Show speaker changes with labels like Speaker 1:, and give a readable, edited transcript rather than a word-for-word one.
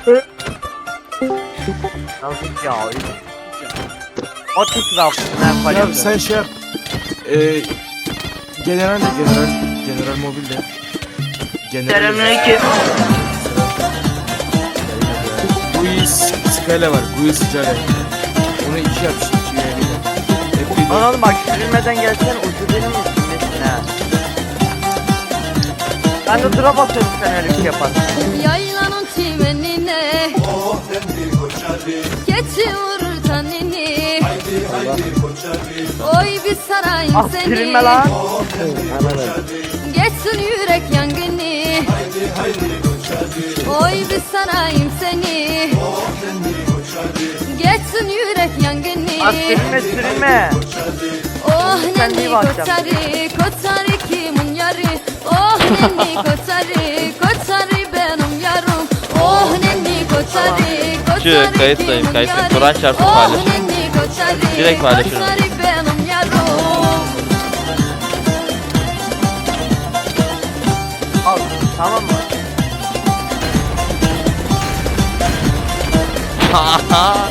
Speaker 1: Yazık ya. At etrafına
Speaker 2: Ya sen şey yap. General mobil de.
Speaker 1: Selamünaleyküm.
Speaker 2: Guiz skala var. Guiz skala. Onu 2 yap şimdi.
Speaker 1: Lan oğlum bak sürülmeden gelsen ucu benim üstündesin ha. Ben de drop atıyorum sen öyle bir şey yaparsın.
Speaker 3: Yaylanın çimenine keçi vurur tanini. Oy bir sarayım
Speaker 1: Ah
Speaker 3: seni.
Speaker 1: sürünme lan.
Speaker 3: Geçsin yürek yangını. Oy bir sarayım seni. Geçsin yürek yangını.
Speaker 1: Ah sürünme.
Speaker 3: Oh
Speaker 1: Sen
Speaker 3: nenni
Speaker 1: iyi bakacaksın.
Speaker 3: koçarı kimin yarı. Oh nenni koçarı benim yarım. Oh nenni koçarı
Speaker 4: kayıttayım,
Speaker 3: kimin
Speaker 4: kayıttayım.
Speaker 3: yarı.
Speaker 4: Kur'an çarpı
Speaker 3: Oh
Speaker 4: paylaşıyorum.
Speaker 3: nenni koçarı
Speaker 4: Direkt paylaşıyorum.
Speaker 3: benim yarım.
Speaker 1: Al tamam mı?
Speaker 4: Haha.